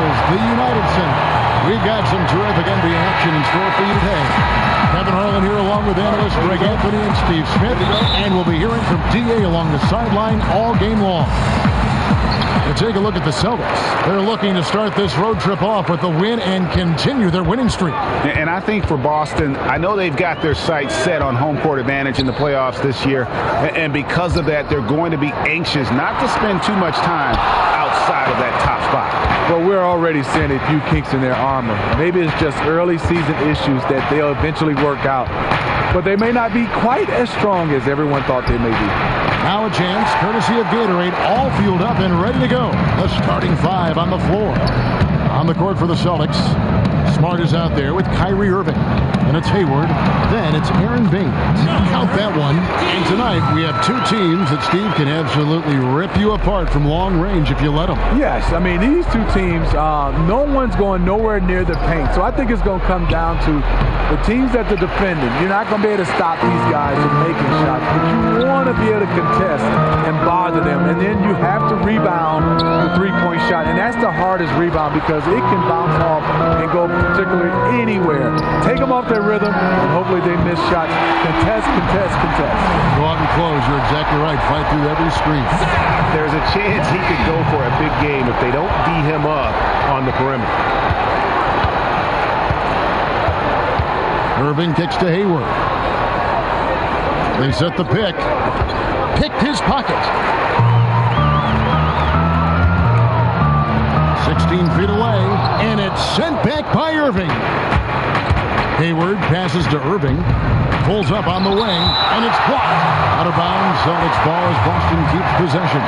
Hills, the United Center. We've got some terrific NBA action in store for you today. Kevin Harlan here along with analysts Greg Anthony and Steve Smith. And we'll be hearing from D.A. along the sideline all game long. We'll take a look at the Celtics. They're looking to start this road trip off with a win and continue their winning streak. And I think for Boston, I know they've got their sights set on home court advantage in the playoffs this year. And because of that, they're going to be anxious not to spend too much time outside of that top spot. Well, we're already seeing a few kinks in their armor. Maybe it's just early season issues that they'll eventually work out. But they may not be quite as strong as everyone thought they may be. Now a chance, courtesy of Gatorade, all fueled up and ready to go. The starting five on the floor. On the court for the Celtics, Smart is out there with Kyrie Irving. And it's Hayward. Then it's Aaron Baines. Count that one. And tonight we have two teams that Steve can absolutely rip you apart from long range if you let them. Yes, I mean, these two teams, no one's going nowhere near the paint. So I think it's going to come down to the teams that they're defending. You're not going to be able to stop these guys from making shots, but you want to be able to contest and bother them. And then you have to rebound the three-point shot. And that's the hardest rebound because it can bounce off and go particularly anywhere. Take them off their rhythm, and hopefully they miss shots. Contest, contest, contest. Go out and close. You're exactly right. Fight through every screen. There's a chance he could go for a big game if they don't D him up on the perimeter. Irving kicks to Hayward. They set the pick. Picked his pocket. 16 feet away, and it's sent back by Irving. Hayward passes to Irving, pulls up on the wing, and it's blocked. Out of bounds, Celtics ball as Boston keeps possession.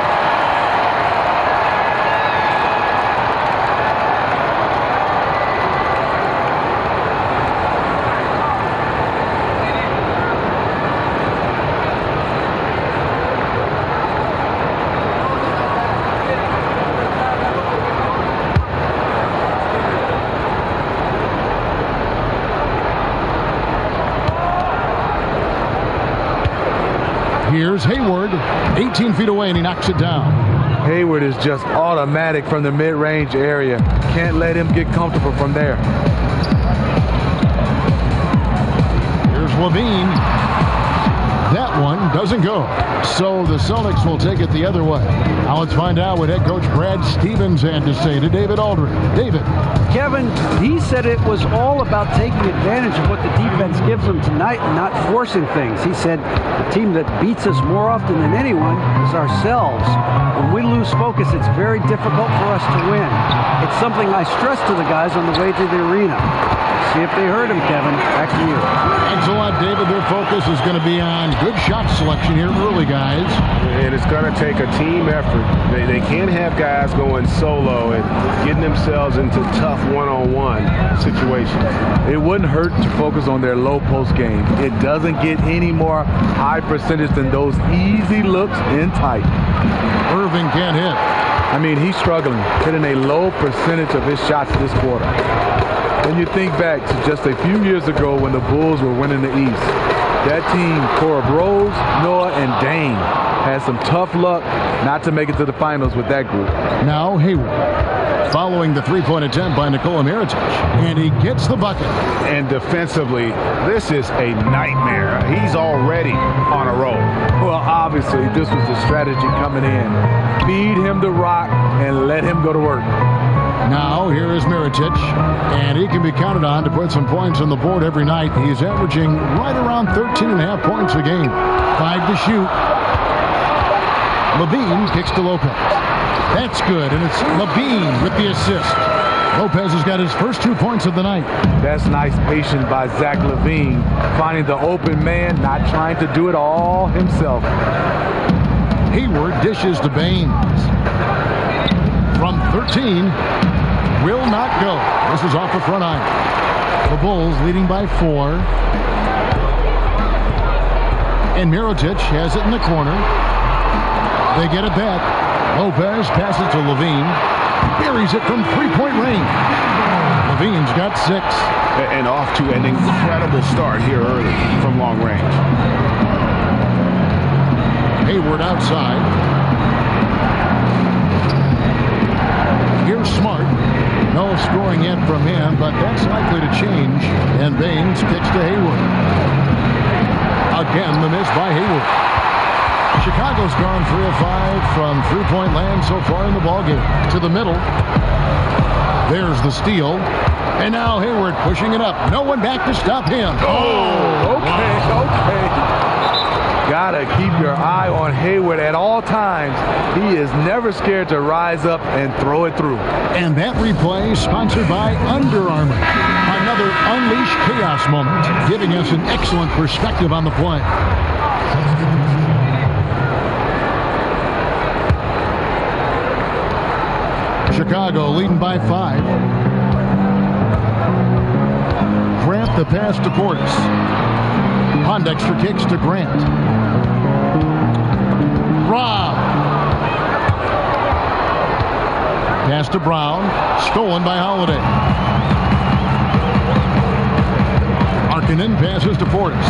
Here's Hayward, 18 feet away, and he knocks it down. Hayward is just automatic from the mid-range area. Can't let him get comfortable from there. Here's Levine. That one doesn't go. So the Celtics will take it the other way. Now let's find out what head coach Brad Stevens had to say to David Aldridge. David. Kevin, he said it was all about taking advantage of what the defense gives them tonight and not forcing things. He said the team that beats us more often than anyone is ourselves. When we lose focus, it's very difficult for us to win. It's something I stress to the guys on the way to the arena. See if they heard him, Kevin. Back to you. Thanks a lot, David. Their focus is going to be on good shot selection here early, guys. And it's going to take a team effort. They can't have guys going solo and getting themselves into tough one-on-one situations. It wouldn't hurt to focus on their low post game. It doesn't get any more high percentage than those easy looks in tight. Irving can't hit. I mean, he's struggling, hitting a low percentage of his shots this quarter. When you think back to just a few years ago when the Bulls were winning the East, that team, Cora Rose, Noah, and Dame, had some tough luck not to make it to the finals with that group. Now Hayward, following the three-point attempt by Nikola Mirotic, and he gets the bucket. And defensively, this is a nightmare. He's already on a roll. Well, obviously, this was the strategy coming in. Feed him the rock and let him go to work. Now, here is Mirotic, and he can be counted on to put some points on the board every night. He's averaging right around 13.5 points a game. 5 to shoot. Levine kicks to Lopez. That's good, and it's Levine with the assist. Lopez has got his first 2 points of the night. That's nice patience by Zach LaVine, finding the open man, not trying to do it all himself. Hayward dishes to Baines. From 13, will not go. This is off the front iron. The Bulls leading by 4. And Mirotic has it in the corner. They get it back. Lopez passes to Levine. Buries it from three-point range. Levine's got 6. And off to an incredible start here early from long range. Hayward outside. Here's Smart. No scoring yet from him, but that's likely to change. And Baines kicks to Hayward. Again, the miss by Hayward. Chicago's gone 3 of 5 from three-point land so far in the ballgame. To the middle. There's the steal. And now Hayward pushing it up. No one back to stop him. Oh, okay. Gotta keep your eye on Hayward at all times. He is never scared to rise up and throw it through. And that replay sponsored by Under Armour. Another Unleash Chaos moment, giving us an excellent perspective on the play. Chicago leading by 5. Grant the pass to Portis. Pondexter kicks to Grant. Rob. Pass to Brown. Stolen by Holiday. Markkanen passes to Portis.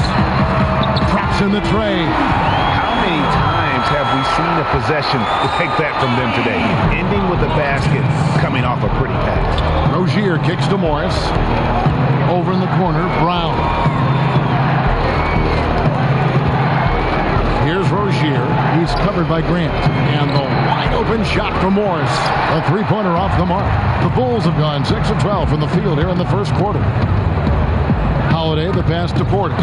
Drops in the tray. How many times have we seen a possession like that from them today? Ending with a basket, coming off a pretty pass. Rozier kicks to Morris. Over in the corner, Brown. Here's Rozier. He's covered by Grant. And the wide open shot from Morris. A three-pointer off the mark. The Bulls have gone 6 of 12 from the field here in the first quarter. Holiday, the pass to Portis.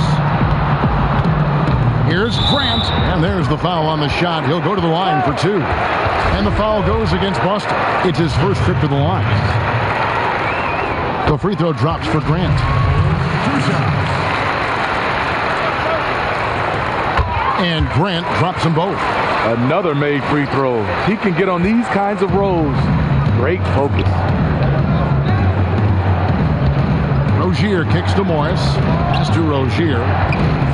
Here's Grant. And there's the foul on the shot. He'll go to the line for 2. And the foul goes against Boston. It's his first trip to the line. The free throw drops for Grant. And Grant drops them both. Another made free throw. He can get on these kinds of rolls. Great focus. Rozier kicks to Morris. Pass to Rozier.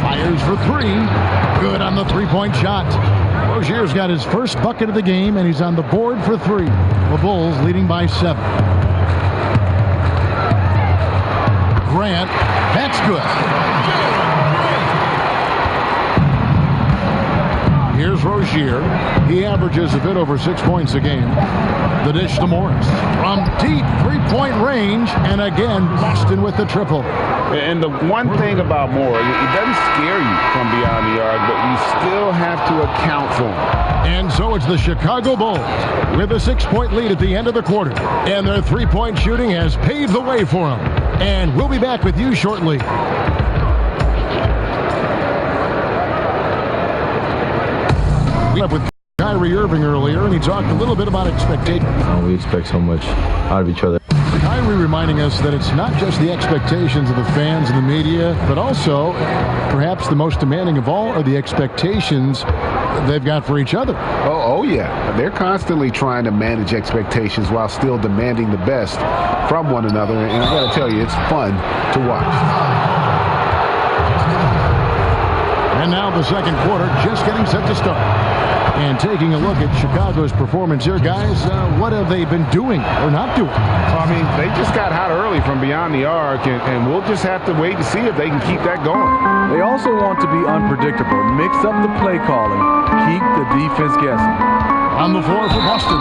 Fires for 3. Good on the three-point shot. Rozier's got his first bucket of the game, and he's on the board for 3. The Bulls leading by 7. Grant. That's good. Here's Rozier. He averages a bit over 6 points a game. The dish to Morris. From deep three-point range, and again, Boston with the triple. And the one thing about Moore, it doesn't scare you from beyond the arc, but you still have to account for him. And so it's the Chicago Bulls with a 6-point lead at the end of the quarter. And their three-point shooting has paved the way for them. And we'll be back with you shortly. We up with Kyrie Irving earlier, and he talked a little bit about expectations. We expect so much out of each other. Kyrie reminding us that it's not just the expectations of the fans and the media, but also, perhaps the most demanding of all, are the expectations they've got for each other. Oh yeah. They're constantly trying to manage expectations while still demanding the best from one another. And I got to tell you, it's fun to watch. And now the second quarter just getting set to start. And taking a look at Chicago's performance here, guys, what have they been doing or not doing? I mean, they just got hot early from beyond the arc, and we'll just have to wait and see if they can keep that going. They also want to be unpredictable. Mix up the play calling. Keep the defense guessing. On the floor for Boston,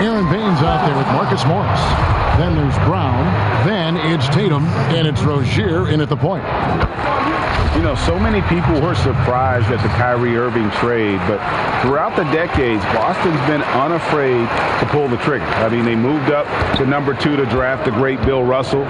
Aaron Baines out there with Marcus Morris. Then there's Brown. Then it's Tatum, and it's Rozier in at the point. You know, so many people were surprised at the Kyrie Irving trade, but throughout the decades, Boston's been unafraid to pull the trigger. I mean, they moved up to number 2 to draft the great Bill Russell,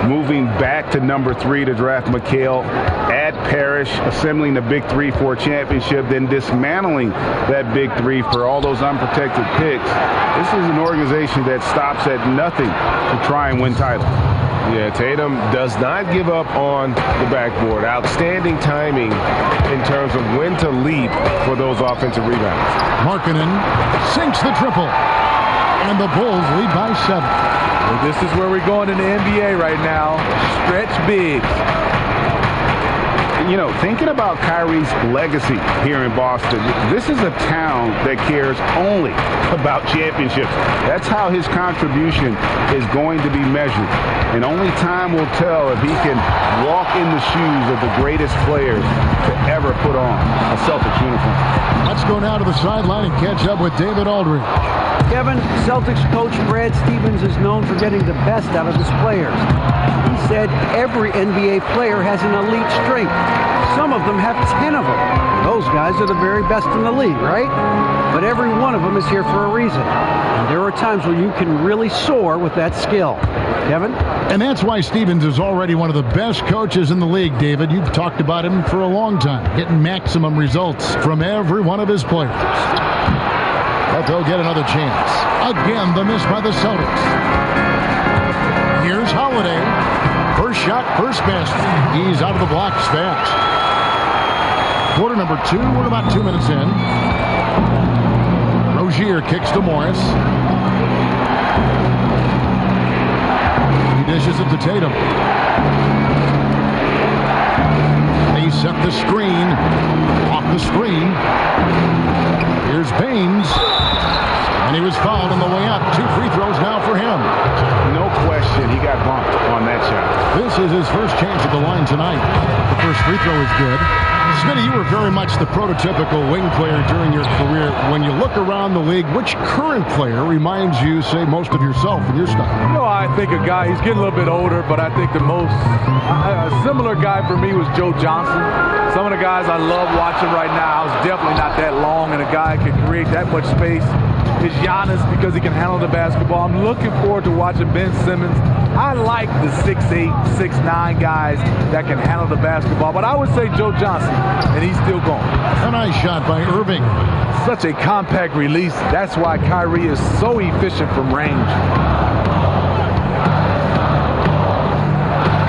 moving back to number 3 to draft McHale, add Parrish, assembling the Big Three for a championship, then dismantling that Big Three for all those unprotected picks. This is an organization that stops at nothing to try and win titles. Yeah, Tatum does not give up on the backboard. Outstanding timing in terms of when to leap for those offensive rebounds. Markkanen sinks the triple. And the Bulls lead by 7. Well, this is where we're going in the NBA right now. Stretch bigs. You know, thinking about Kyrie's legacy here in Boston, this is a town that cares only about championships. That's how his contribution is going to be measured. And only time will tell if he can walk in the shoes of the greatest players to ever put on a Celtics uniform. Let's go now to the sideline and catch up with David Aldridge. Kevin, Celtics coach Brad Stevens is known for getting the best out of his players. He said every NBA player has an elite strength. Some of them have 10 of them. Those guys are the very best in the league, right? But every one of them is here for a reason. And there are times where you can really soar with that skill. Kevin? And that's why Stevens is already one of the best coaches in the league, David. You've talked about him for a long time, getting maximum results from every one of his players. But they'll get another chance. Again, the miss by the Celtics. Here's Holiday. First shot, first basket. He's out of the blocks fast. Quarter number 2. We're about 2 minutes in. Rozier kicks to Morris. He dishes it to Tatum. They set the screen. Off the screen. Here's Baines. And he was fouled on the way up. 2 free throws now for him. No question, he got bumped on that shot. This is his first chance at the line tonight. The first free throw is good. Smitty, you were very much the prototypical wing player during your career. When you look around the league, which current player reminds you, say, most of yourself and your style? You know, I think a guy, he's getting a little bit older, but I think a similar guy for me was Joe Johnson. Some of the guys I love watching right now, I was definitely not that long, and a guy can create that much space is Giannis because he can handle the basketball. I'm looking forward to watching Ben Simmons. I like the 6'8", 6'9" guys that can handle the basketball, but I would say Joe Johnson, and he's still going. A nice shot by Irving. Such a compact release. That's why Kyrie is so efficient from range.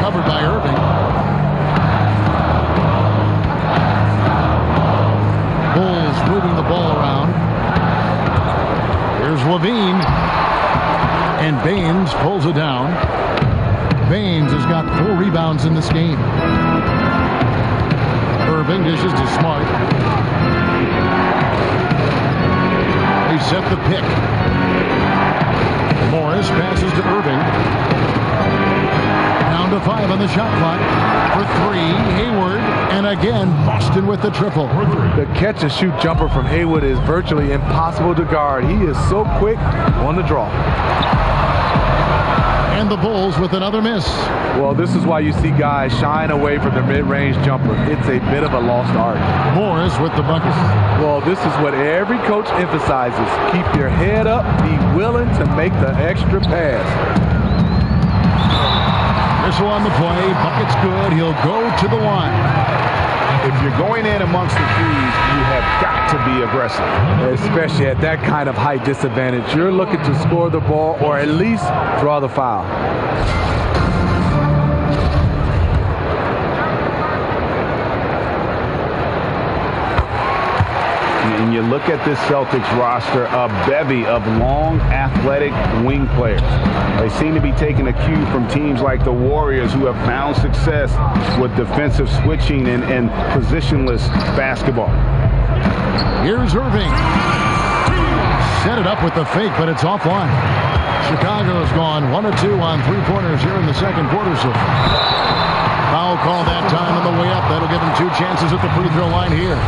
Covered by Irving. Bulls moving the ball around. Here's Levine. And Baines pulls it down. Baines has got 4 rebounds in this game. Irving dishes to Smart. They set the pick. Morris passes to Irving. Down to 5 on the shot clock. For 3, Hayward. And again, Boston with the triple. The catch-and-shoot jumper from Hayward is virtually impossible to guard. He is so quick on the draw. And the Bulls with another miss. Well, this is why you see guys shying away from their mid-range jumper. It's a bit of a lost art. Morris with the bucket. Well, this is what every coach emphasizes. Keep your head up. Be willing to make the extra pass. Whistle on the play. Bucket's good. He'll go to the line. If you're going in amongst the threes, you have got to be aggressive. Especially at that kind of height disadvantage. You're looking to score the ball or at least draw the foul. And you look at this Celtics roster, a bevy of long, athletic wing players. They seem to be taking a cue from teams like the Warriors, who have found success with defensive switching and positionless basketball. Here's Irving. Set it up with the fake, but it's offline. Chicago's gone 1 of 2 on 3-pointers here in the second quarter. So foul call that time on the way up. That'll give them 2 chances at the free throw line here.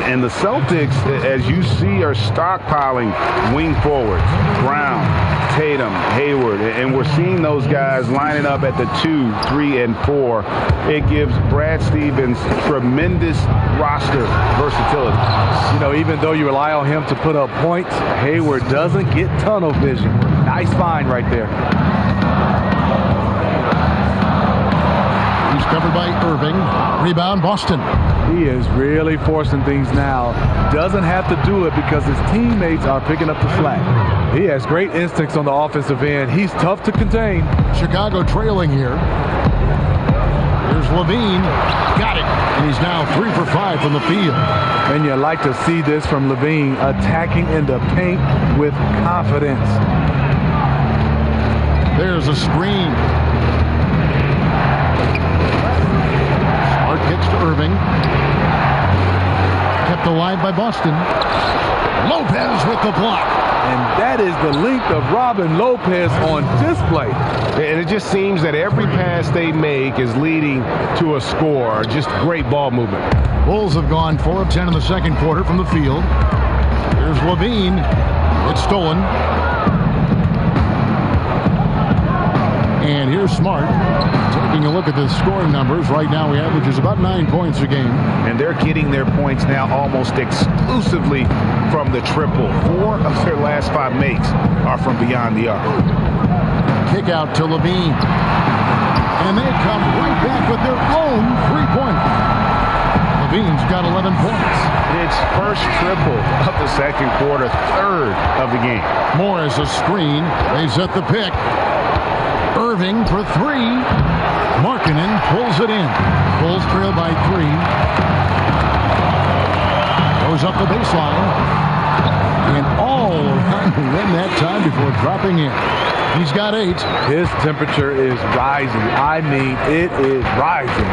And the Celtics, as you see, are stockpiling wing forwards. Brown, Tatum, Hayward, and we're seeing those guys lining up at the 2, 3, and 4. It gives Brad Stevens tremendous roster versatility. You know, even though you rely on him to put up points, Hayward doesn't get tunnel vision. Nice find right there. He's covered by Irving. Rebound, Boston. He is really forcing things now. Doesn't have to do it because his teammates are picking up the slack. He has great instincts on the offensive end. He's tough to contain. Chicago trailing here. Here's Levine. Got it. And he's now 3 for 5 from the field. And you like to see this from Levine, attacking in the paint with confidence. There's a screen. Smart kicks to Irving. Kept alive by Boston. Lopez with the block. And that is the length of Robin Lopez on display. And it just seems that every pass they make is leading to a score. Just great ball movement. Bulls have gone 4 of 10 in the second quarter from the field. Here's Levine. It's stolen. And here's Smart. Taking a look at the scoring numbers. Right now, he averages about 9 points a game. And they're getting their points now almost exclusively from the triple. 4 of their last 5 makes are from beyond the arc. Kick out to Levine. And they come right back with their own three-pointer. Levine's got 11 points. It's first triple of the second quarter, third of the game. Morris a screen. They set the pick. Irving for 3. Markkanen pulls it in. Bulls trail by 3. Goes up the baseline. And all around the rim that time before dropping in. He's got 8. His temperature is rising. I mean, it is rising.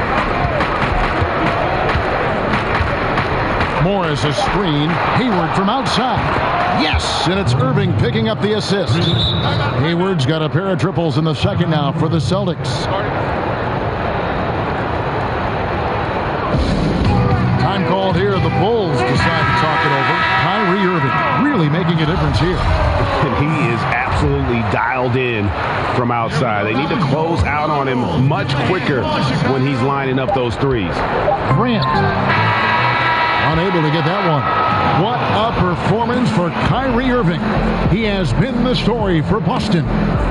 Morris a screen. Hayward from outside. Yes, and it's Irving picking up the assist. Hayward's got a pair of triples in the second now for the Celtics. Time called here. The Bulls decide to talk it over. Kyrie Irving really making a difference here. And he is absolutely dialed in from outside. They need to close out on him much quicker when he's lining up those threes. Grant unable to get that one. What a performance for Kyrie Irving. He has been the story for Boston.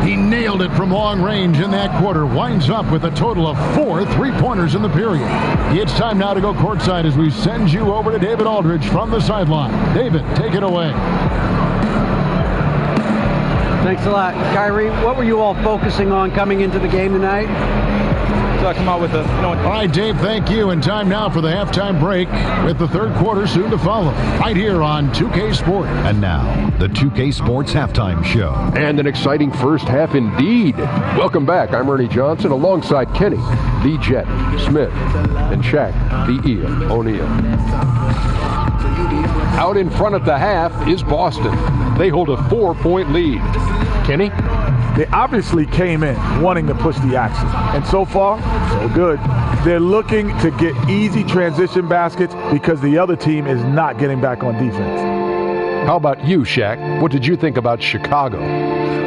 He nailed it from long range in that quarter. Winds up with a total of 4 3-pointers in the period. It's time now to go courtside as we send you over to David Aldridge from the sideline. David, take it away. Thanks a lot. Kyrie, what were you all focusing on coming into the game tonight? So I come out with a... All right, Dave, thank you. And time now for the halftime break with the third quarter soon to follow. Right here on 2K Sports. And now, the 2K Sports Halftime Show. And an exciting first half indeed. Welcome back. I'm Ernie Johnson alongside Kenny, the Jet, Smith, and Shaq, the Ian O'Neal. Out in front at the half is Boston. They hold a 4-point lead. Kenny? They obviously came in wanting to push the action. And so far, so good. They're looking to get easy transition baskets because the other team is not getting back on defense. How about you, Shaq? What did you think about Chicago?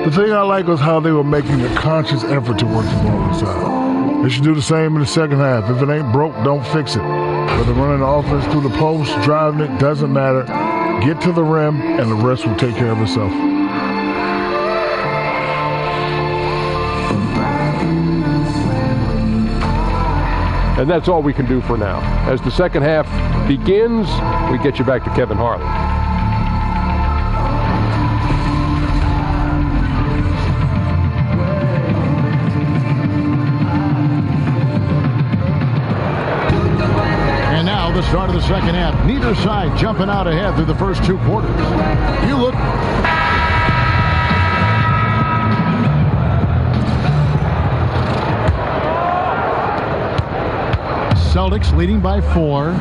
The thing I like was how they were making a conscious effort to work the ball inside. They should do the same in the second half. If it ain't broke, don't fix it. Whether running the offense through the post, driving it, doesn't matter. Get to the rim, and the rest will take care of itself. And that's all we can do for now. As the second half begins, we get you back to Kevin Harlan. And now the start of the second half. Neither side jumping out ahead through the first 2 quarters. You look... Celtics leading by 4.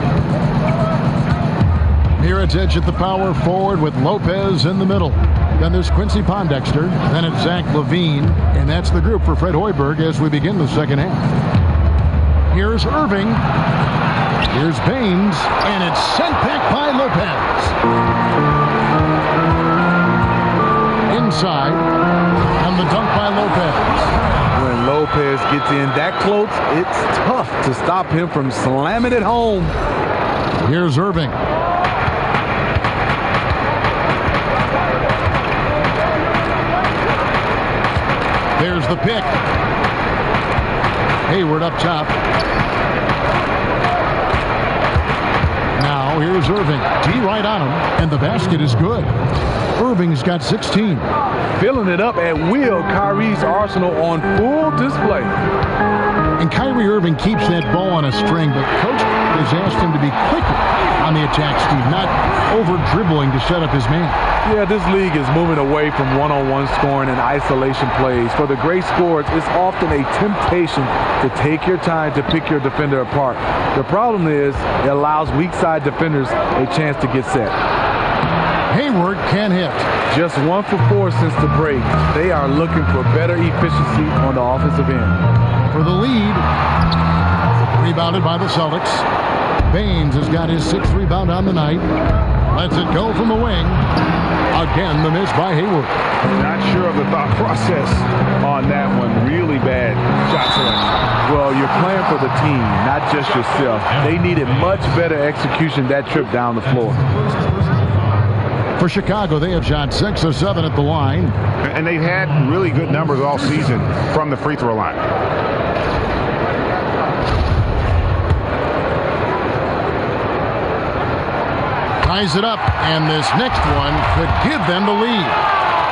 Mirotić at the power forward with Lopez in the middle. Then there's Quincy Pondexter. Then it's Zach LaVine. And that's the group for Fred Hoiberg as we begin the second half. Here's Irving. Here's Baines. And it's sent back by Lopez. Inside. And the dunk by Lopez. When Lopez gets in that close, it's tough to stop him from slamming it home. Here's Irving. There's the pick. Hayward up top. Now here's Irving. D right on him, and the basket is good. Irving's got 16. Filling it up at will. Kyrie's arsenal on full display. And Kyrie Irving keeps that ball on a string, but Coach has asked him to be quicker on the attack, Steve, not over-dribbling to set up his man. Yeah, this league is moving away from one-on-one scoring and isolation plays. For the great scorers, it's often a temptation to take your time to pick your defender apart. The problem is it allows weak side defenders a chance to get set. Hayward can't hit. Just 1 for 4 since the break. They are looking for better efficiency on the offensive end. For the lead, rebounded by the Celtics. Baines has got his 6th rebound on the night. Lets it go from the wing. Again, the miss by Hayward. Not sure of the thought process on that one. Really bad shot selection. Well, you're playing for the team, not just yourself. They needed much better execution that trip down the floor. For Chicago, they have shot 6 of 7 at the line. And they've had really good numbers all season from the free throw line. Ties it up, and this next one could give them the lead.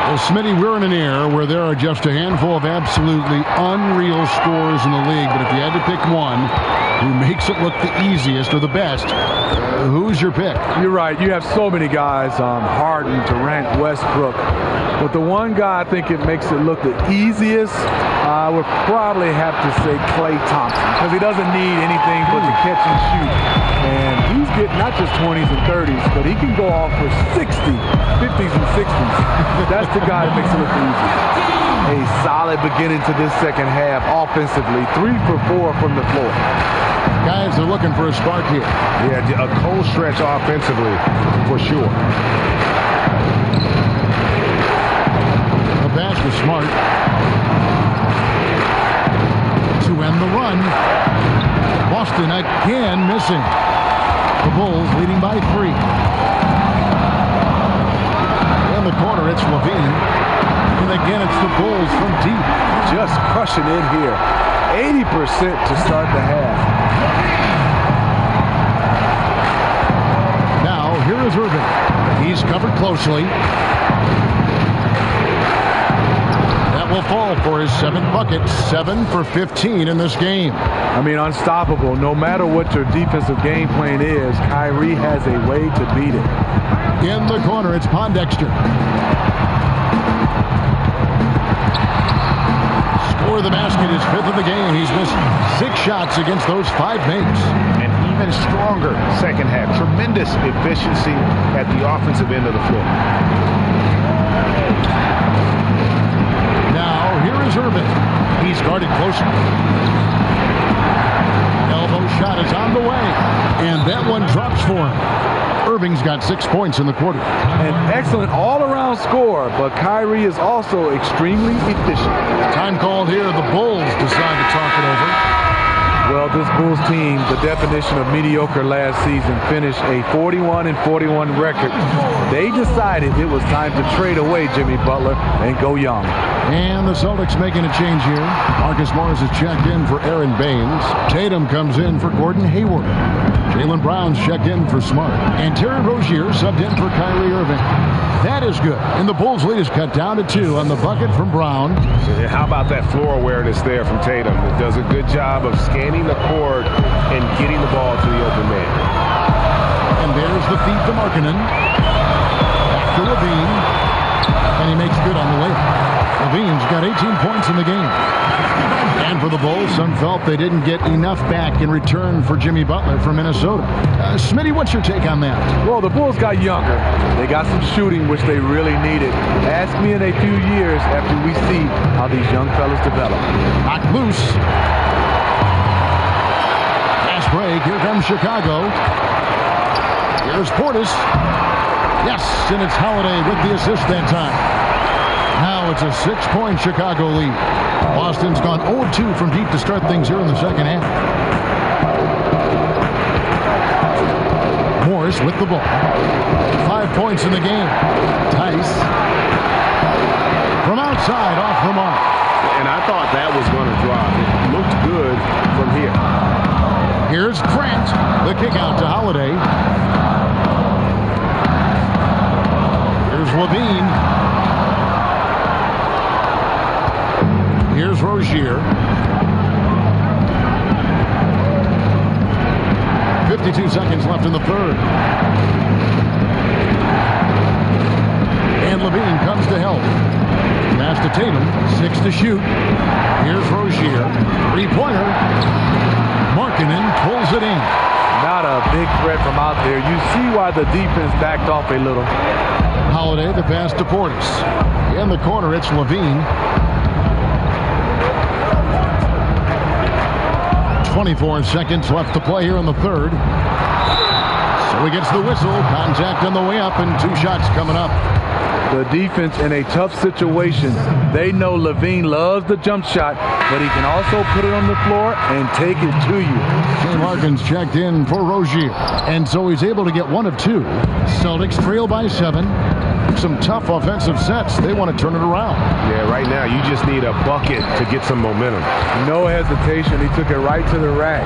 Well, Smitty, we're in an era where there are just a handful of absolutely unreal scores in the league, but if you had to pick one who makes it look the easiest or the best, who's your pick? You're right. You have so many guys, Harden, Durant, Westbrook. But the one guy I think it makes it look the easiest, I would probably have to say Klay Thompson, because he doesn't need anything but to catch and shoot. And he's getting not just 20s and 30s, but he can go off for 50s and 60s. That's the guy that makes it look easy. A solid beginning to this second half offensively. 3 for 4 from the floor. Guys are looking for a spark here. Yeah, a cold stretch offensively for sure. The pass was Smart. To end the run. Boston again missing. The Bulls leading by 3. In the corner, it's Levine. And again, it's the Bulls from deep. Just crushing in here. 80% to start the half. Now, here is Irving. He's covered closely. That will fall for his 7th bucket. 7 for 15 in this game. I mean, unstoppable. No matter what your defensive game plan is, Kyrie has a way to beat it. In the corner, it's Pondexter. Score the basket, his 5th of the game. He's missed 6 shots against those 5 mates. And even stronger second half. Tremendous efficiency at the offensive end of the floor. Now, here is Irving. He's guarded closer. Elbow shot is on the way. And that one drops for him. Irving's got 6 points in the quarter. An excellent all-around score, but Kyrie is also extremely efficient. Time called here. The Bulls decide to talk it over. Well, this Bulls team, the definition of mediocre last season, finished a 41-41 record. They decided it was time to trade away Jimmy Butler and go young. And the Celtics making a change here. Marcus Morris is checked in for Aaron Baines. Tatum comes in for Gordon Hayward. Jaylen Brown's checked in for Smart. And Terry Rozier subbed in for Kyrie Irving. That is good. And the Bulls lead is cut down to 2 on the bucket from Brown. How about that floor awareness there from Tatum? It does a good job of scanning the court and getting the ball to the open man. And there's the feed to Markkanen. Back to Levine. And he makes good on the layup. Levine's got 18 points in the game. And for the Bulls, some felt they didn't get enough back in return for Jimmy Butler from Minnesota. Smitty, what's your take on that? Well, the Bulls got younger. They got some shooting, which they really needed. Ask me in a few years after we see how these young fellas develop. Knocked loose. Fast break. Here comes Chicago. Here's Portis. Yes, and it's Holiday with the assist that time. Now it's a 6-point Chicago lead. Boston's gone 0-2 from deep to start things here in the second half. Morris with the ball. 5 points in the game. Tice. From outside, off the mark. And I thought that was going to drop. It looked good from here. Here's Grant. The kick out to Holiday. Here's Levine. Here's Rozier. 52 seconds left in the third. And Levine comes to help. Pass to Tatum. 6 to shoot. Here's Rozier. 3-pointer. Markkanen pulls it in. Not a big threat from out there. You see why the defense backed off a little. Holiday, the pass to Portis. In the corner, it's Levine. 24 seconds left to play here in the third. So he gets the whistle. Contact on the way up and 2 shots coming up. The defense in a tough situation. They know Levine loves the jump shot, but he can also put it on the floor and take it to you. Shane Larkin's checked in for Rozier. And so he's able to get 1 of 2. Celtics trail by 7. Some tough offensive sets. They want to turn it around. Yeah, right now you just need a bucket to get some momentum. No hesitation. He took it right to the rack.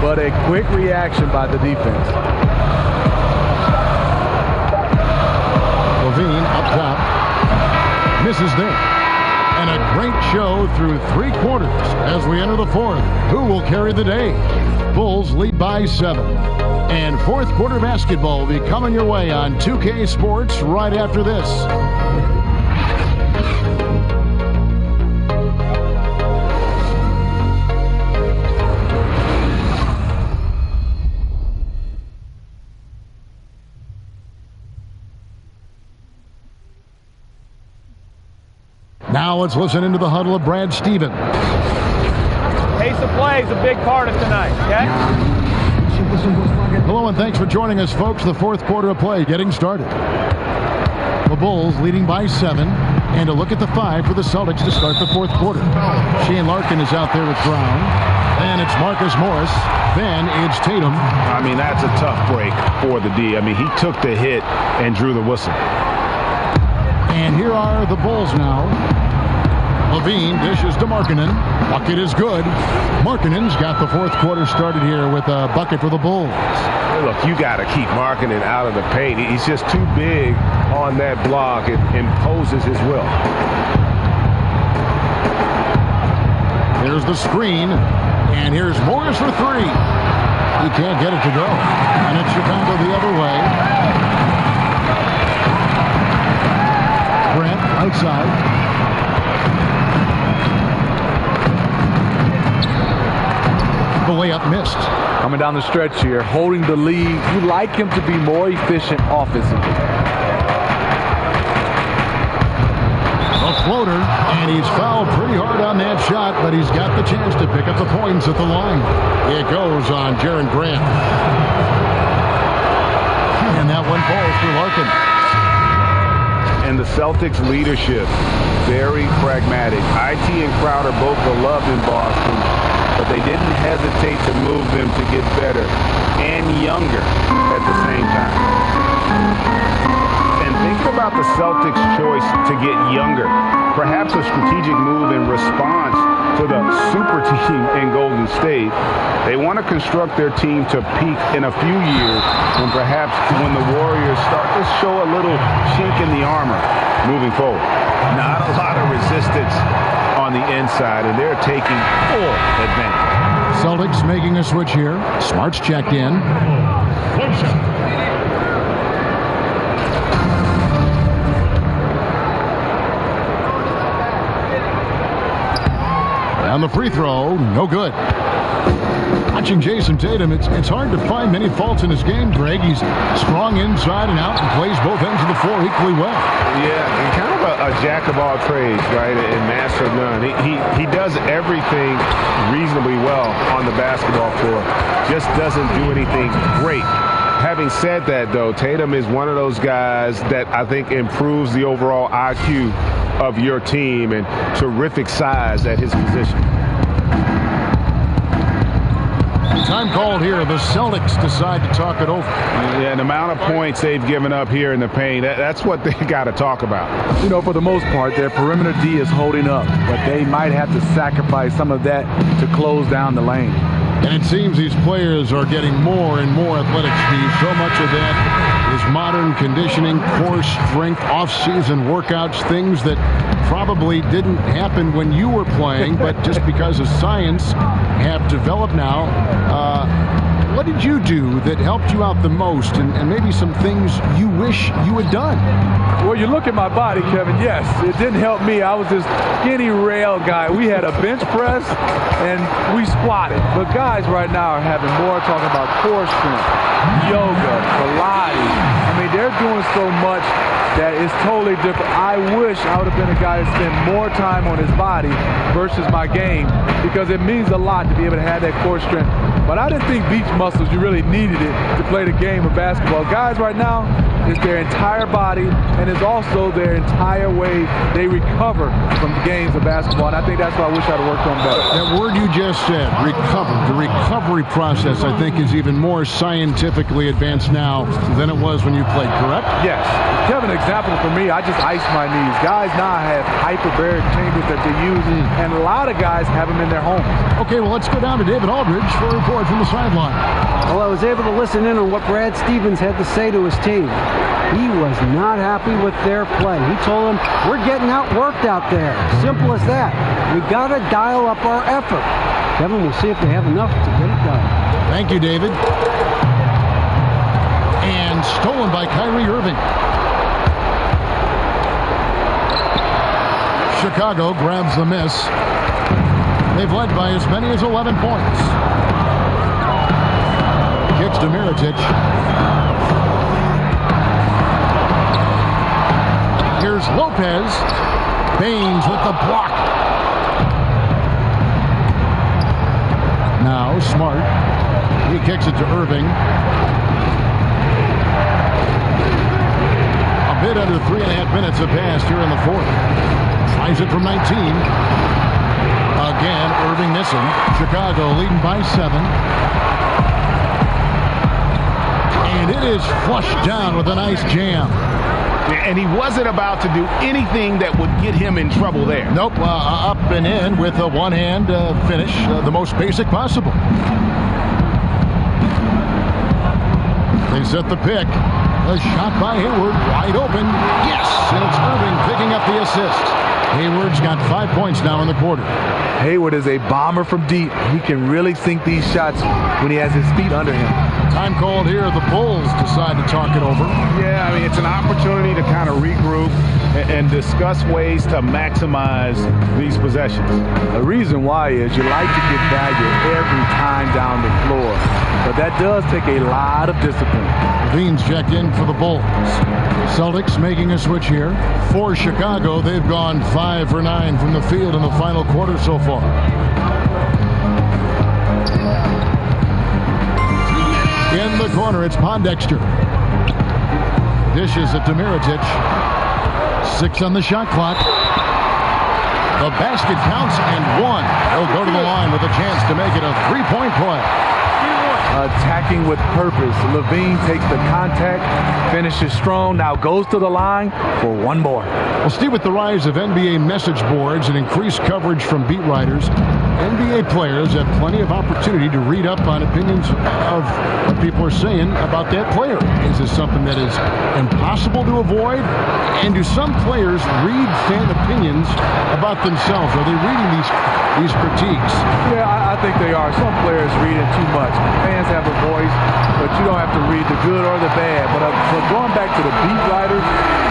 But a quick reaction by the defense. Levine up top. Misses there. And a great show through 3 quarters as we enter the 4th. Who will carry the day? Bulls lead by 7. And 4th quarter basketball will be coming your way on 2K Sports right after this. Now let's listen into the huddle of Brad Stevens. Pace of play is a big part of tonight, okay? Hello and thanks for joining us, folks. The 4th quarter of play getting started. The Bulls leading by 7. And a look at the 5 for the Celtics to start the 4th quarter. Shane Larkin is out there with Brown. And it's Marcus Morris. Then it's Tatum. I mean, that's a tough break for the D. I mean, he took the hit and drew the whistle. And here are the Bulls now. Levine dishes to Markkanen. Bucket is good. Markkanen's got the 4th quarter started here with a bucket for the Bulls. Hey, look, you got to keep Markkanen out of the paint. He's just too big on that block. It imposes his will. There's the screen. And here's Morris for 3. He can't get it to go. And it's Chicago the other way. Grant outside. The layup missed. Coming down the stretch here, holding the lead. You like him to be more efficient offensively. A floater, and he's fouled pretty hard on that shot, but he's got the chance to pick up the points at the line. It goes on Jaren Grant. And that one falls for Larkin. And the Celtics leadership, very pragmatic. IT and Crowder both were loved in Boston, but they didn't hesitate to move them to get better and younger at the same time. And think about the Celtics' choice to get younger. Perhaps a strategic move in response to the super team in Golden State. They want to construct their team to peak in a few years when the Warriors start to show a little chink in the armor moving forward. Not a lot of resistance on the inside, and they're taking full advantage. Celtics making a switch here. Smart's checked in. On the free throw, no good. Watching Jason Tatum, it's hard to find many faults in his game, Greg. He's strong inside and out and plays both ends of the floor equally well. Yeah, and kind of a jack of all trades, right, and master of none. He does everything reasonably well on the basketball floor, just doesn't do anything great. Having said that, though, Tatum is one of those guys that I think improves the overall IQ of your team, and terrific size at his position. Time called here. The Celtics decide to talk it over. Yeah, and the amount of points they've given up here in the paint, that's what they got to talk about. You know, for the most part, their perimeter D is holding up, but they might have to sacrifice some of that to close down the lane. And it seems these players are getting more and more athletic, Steve. So much of that is modern conditioning, core strength, off-season workouts, things that probably didn't happen when you were playing, but just because of science have developed now. What did you do that helped you out the most, and maybe some things you wish you had done? Well, you look at my body, Kevin. Yes, it didn't help me. I was this skinny rail guy. We had a bench press, and we squatted. But guys right now are having more talking about core strength, yoga, Pilates. I mean, they're doing so much that it's totally different. I wish I would have been a guy that spent more time on his body versus my game, because it means a lot to be able to have that core strength. But I didn't think beach muscles, you really needed it to play the game of basketball. Guys right now, it's their entire body, and it's also their entire way they recover from the games of basketball. And I think that's why I wish I'd have worked on better. That word you just said, recover. The recovery process, I think, is even more scientifically advanced now than it was when you played, correct? Yes. Kevin, example for me, I just ice my knees. Guys now have hyperbaric chambers that they use, and a lot of guys have them in their homes. Okay, well, let's go down to David Aldridge for a report from the sideline. Well, I was able to listen in on what Brad Stevens had to say to his team. He was not happy with their play. He told them, we're getting outworked out there. Simple as that. We got to dial up our effort. Kevin, we'll see if they have enough to get it done. Thank you, David. And stolen by Kyrie Irving. Chicago grabs the miss. They've led by as many as 11 points. Kicks to Mirotic. Here's Lopez. Baines with the block. Now Smart. He kicks it to Irving. A bit under 3.5 minutes have passed here in the fourth. Tries it from 19. Again, Irving missing. Chicago leading by 7. And it is flushed down with a nice jam. And he wasn't about to do anything that would get him in trouble there. Nope, up and in with a one-hand finish, the most basic possible. They set the pick. A shot by Hayward, wide open. Yes, and it's Irving picking up the assist. Hayward's got 5 points now in the quarter. Hayward is a bomber from deep. He can really sink these shots when he has his feet under him. Time called here. The Bulls decide to talk it over. Yeah, I mean, it's an opportunity to kind of regroup and discuss ways to maximize these possessions. The reason why is you like to get value every time down the floor, but that does take a lot of discipline. Levine's checked in for the Bulls. Celtics making a switch here. For Chicago, they've gone 5 for 9 from the field in the final quarter so far. In the corner, it's Pondexter. Dishes it to Mirotic. 6 on the shot clock. The basket counts and 1. He'll go to the line with a chance to make it a 3-point play. Attacking with purpose. Levine takes the contact, finishes strong, now goes to the line for one more. Well, Steve, with the rise of NBA message boards and increased coverage from beat writers, NBA players have plenty of opportunity to read up on opinions of what people are saying about that player. Is this something that is impossible to avoid? And do some players read fan opinions about themselves? Are they reading these critiques? Yeah, I think they are. Some players read it too much. Fans have a voice, but you don't have to read the good or the bad. But going back to the beat writers,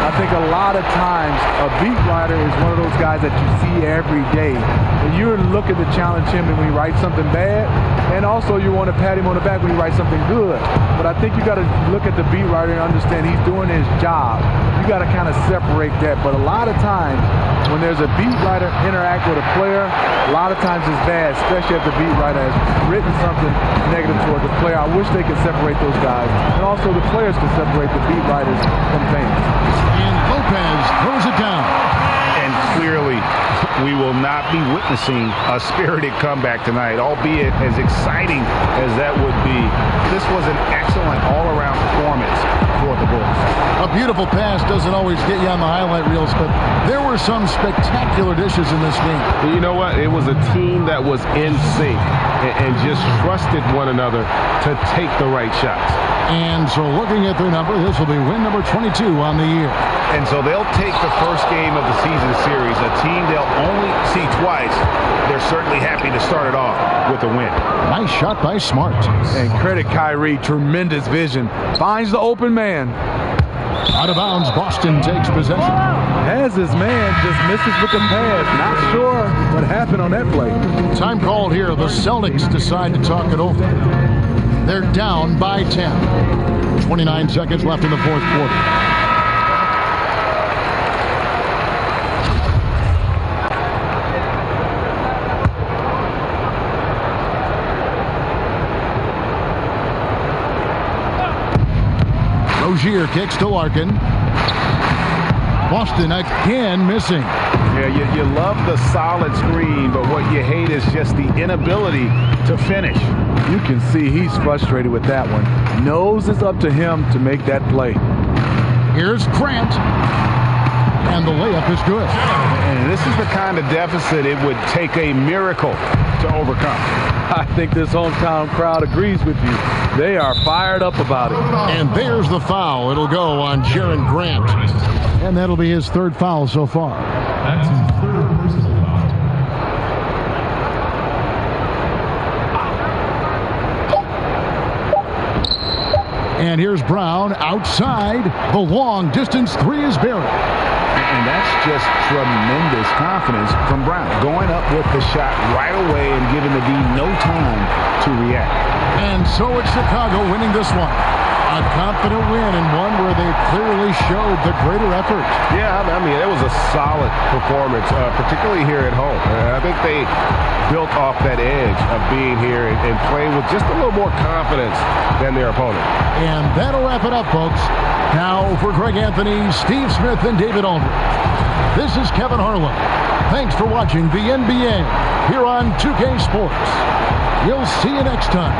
I think a lot of times a beat writer is one of those guys that you see every day. And you're looking to challenge him when he writes something bad, and also you want to pat him on the back when he writes something good. But I think you got to look at the beat writer and understand he's doing his job. You got to kind of separate that. But a lot of times when there's a beat writer interact with a player, a lot of times it's bad, especially if the beat writer has written something negative toward the player. I wish they could separate those guys. And also the players can separate the beat writers from fans. And Lopez throws it down. And clearly, we will not be witnessing a spirited comeback tonight, albeit as exciting as that would be. This was an excellent all-around performance for the Bulls. A beautiful pass doesn't always get you on the highlight reels, but there were some spectacular dishes in this game. You know what? It was a team that was in sync and just trusted one another to take the right shots. And so looking at their number, this will be win number 22 on the year. And so they'll take the first game of the season series, a team they'll only see twice. They're certainly happy to start it off with a win. Nice shot by Smart. And credit Kyrie, tremendous vision. Finds the open man. Out of bounds, Boston takes possession. Has his man, just misses with the pass. Not sure what happened on that play. Time called here. The Celtics decide to talk it over. They're down by 10. 29 seconds left in the fourth quarter. Rozier kicks to Larkin. Boston again missing. Yeah, you love the solid screen, but what you hate is just the inability to finish. You can see he's frustrated with that one. Knows it's up to him to make that play. Here's Grant. And the layup is good. And this is the kind of deficit it would take a miracle to overcome. I think this hometown crowd agrees with you. They are fired up about it. And there's the foul. It'll go on Jaren Grant. And that'll be his third foul so far. That's his third personal foul. And here's Brown outside. The long distance three is buried. And that's just tremendous confidence from Brown. Going up with the shot right away and giving the D no time to react. And so it's Chicago winning this one. A confident win and one where they clearly showed the greater effort. Yeah, I mean, it was a solid performance, particularly here at home. I think they built off that edge of being here and playing with just a little more confidence than their opponent. And that'll wrap it up, folks. Now for Greg Anthony, Steve Smith, and David Aldridge. This is Kevin Harlan. Thanks for watching the NBA here on 2K Sports. We'll see you next time.